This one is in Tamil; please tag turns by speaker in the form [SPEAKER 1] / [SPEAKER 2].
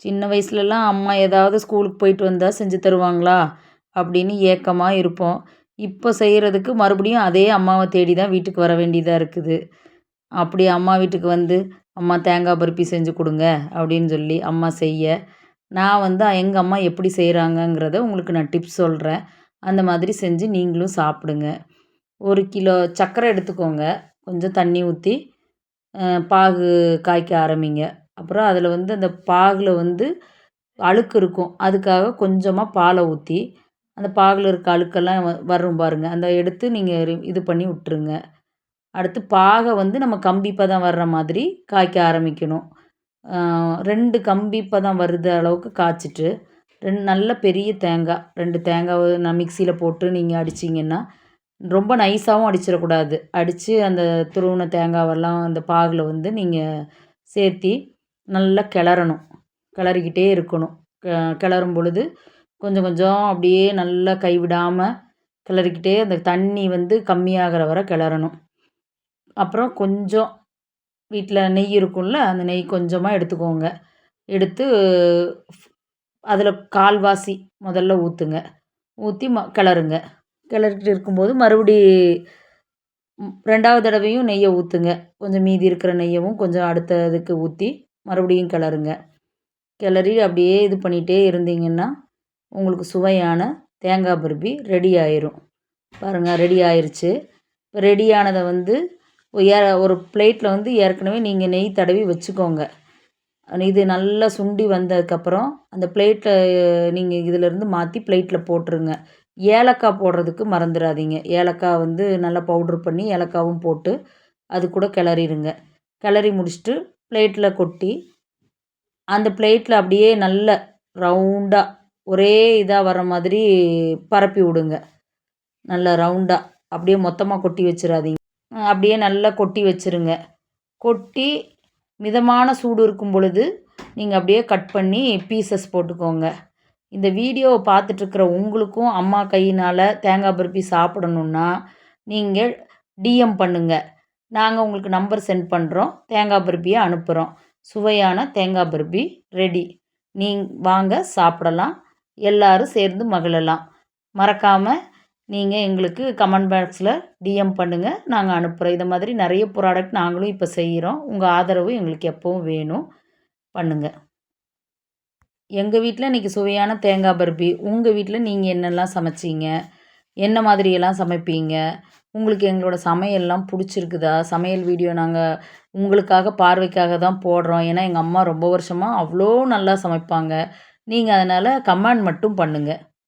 [SPEAKER 1] சின்ன வயசுலலாம் அம்மா ஏதாவது ஸ்கூலுக்கு போயிட்டு வந்தா செஞ்சு தருவாங்களா? அப்படின்னு ஏக்கமா இருப்போம். இப்போ செய்றதுக்கு மறுபடியும் அதே அம்மாவ தேடி தான் வீட்டுக்கு வர வேண்டியதா இருக்குது. அப்படி அம்மா வீட்டுக்கு வந்து, "அம்மா தேங்காய் பர்ஃபி செஞ்சு குடுங்க" அப்படின்னு சொல்லி அம்மா செய்ய, நான் வந்து எங்க அம்மா எப்படி செய்றாங்கங்கிறத உங்களுக்கு நான் டிப்ஸ் சொல்றேன். அந்த மாதிரி செஞ்சு நீங்களும் சாப்பிடுங்க. 1 கிலோ சர்க்கரை எடுத்துக்கோங்க. கொஞ்சம் தண்ணி ஊத்தி, பாகு காய்க்க ஆரம்பிங்க. அப்புறம் அதில வந்து அந்த பாகுல வந்து அழுக்கு இருக்கும். அதுக்காக கொஞ்சமா பால ஊத்தி, அந்த பாகுல இருக்க அழுக்கெல்லாம் வரும் பாருங்க. அந்த எடுத்து நீங்க இது பண்ணி விட்டுருங்க. அடுத்து பாக வந்து நம்ம கம்பி பதம் வர்ற மாதிரி காய்க்க ஆரம்பிக்கணும். 2 கம்பி பதம் வருது அளவுக்கு காய்ச்சிட்டு, 2 நல்ல பெரிய தேங்காய் 2 தேங்காவ நான் மிக்ஸியில போட்டு நீங்க அடிச்சீங்கன்னா, ரொம்ப நைஸாவும் அடிச்சிடக்கூடாது. அடிச்சு அந்த துருவுன தேங்காவெல்லாம் அந்த பாகுல வந்து நீங்க சேர்த்தி நல்லா கிளறணும். கிளறிக்கிட்டே இருக்கணும். கிளறும் பொழுது கொஞ்சம் கொஞ்சம் அப்படியே நல்லா கைவிடாம கிளறிக்கிட்டே அந்த தண்ணி வந்து கம்மியாகிற வரை கிளறணும். அப்புறம் கொஞ்சம் வீட்ல நெய் இருக்கும்ல, அந்த நெய் கொஞ்சமா எடுத்துக்கோங்க. எடுத்து அதில கால்வாசி முதல்ல ஊத்துங்க. ஊத்தி கிளறுங்க. கிளறிட்டு இருக்கும்போது மறுபடி 2வது தடவையும் நெய்ய ஊத்துங்க. கொஞ்சம் மீதி இருக்கிற நெய்யவும் கொஞ்சம் அடுத்த இதுக்கு ஊத்தி மறுபடியும் கிளறுங்க. கிளறி அப்படியே இது பண்ணிட்டே இருந்தீங்கன்னா, உங்களுக்கு சுவையான தேங்காய் பர்ஃபி ரெடி ஆயிரும். பாருங்க ரெடி ஆயிருச்சு. ரெடி ஆனத வந்து ஒரு பிளேட்ல வந்து ஏற்கனவே நீங்க நெய் தடவி வச்சுக்கோங்க. இது நல்லா சுண்டி வந்ததுக்கப்புறம், அந்த பிளேட்ல நீங்க இதிலேருந்து மாத்தி பிளேட்ல போட்டுருங்க. ஏலக்காய் போடுறதுக்கு மறந்துறாதீங்க. ஏலக்காய் வந்து நல்லா பவுட்ரு பண்ணி ஏலக்காவும் போட்டு, அது கூட கிளறிருங்க. கிளறி முடிச்சுட்டு பிளேட்ல கொட்டி, அந்த பிளேட்ல அப்படியே நல்ல ரவுண்டா ஒரே இதா வர மாதிரி பரப்பி விடுங்க. நல்லா ரவுண்டா அப்படியே மொத்தமா கொட்டி வச்சிராதீங்க. அப்படியே நல்லா கொட்டி வச்சுருங்க. கொட்டி மிதமான சூடு இருக்கும் பொழுது, நீங்க அப்படியே கட் பண்ணி பீசஸ் போட்டுக்கோங்க. இந்த வீடியோவ பார்த்துட்ருக்கிற உங்களுக்கும் அம்மா கையினால தேங்காய் பர்ஃபி சாப்பிடணுன்னா, நீங்க டிஎம் பண்ணுங்க. நாங்க உங்களுக்கு நம்பர் சென்ட் பண்றோம். தேங்காய் பர்ஃபிய அனுப்புறோம். சுவையான தேங்காய் பர்ஃபி ரெடி. வாங்க சாப்பிடலாம். எல்லாரும் சேர்ந்து மகிழலாம். மறக்காம நீங்க எங்களுக்கு கமெண்ட் பாக்ஸில டிஎம் பண்ணுங்க. நாங்க அனுப்புறோம். இத மாதிரி நெறைய ப்ராடக்ட் நாங்களும் இப்ப செய்றோம். உங்க ஆதரவு எங்களுக்கு எப்பவும் வேணும். பண்ணுங்க. எங்க வீட்ல இன்னைக்கு சுவையான தேங்காய் பர்ஃபி. உங்க வீட்ல நீங்க என்னெல்லாம் சமைச்சீங்க? என்ன மாதிரியெல்லாம் சமைப்பீங்க? உங்களுக்கு எங்களோட சமையல்லாம் புடிச்சிருக்குதா? சமையல் வீடியோ நாங்க உங்களுக்காக பார்வைக்காக தான் போடுறோம். ஏன்னா, எங்க அம்மா ரொம்ப வருஷமா அவ்ளோ நல்லா சமைப்பாங்க. நீங்க அதனால கமெண்ட் மட்டும் பண்ணுங்க.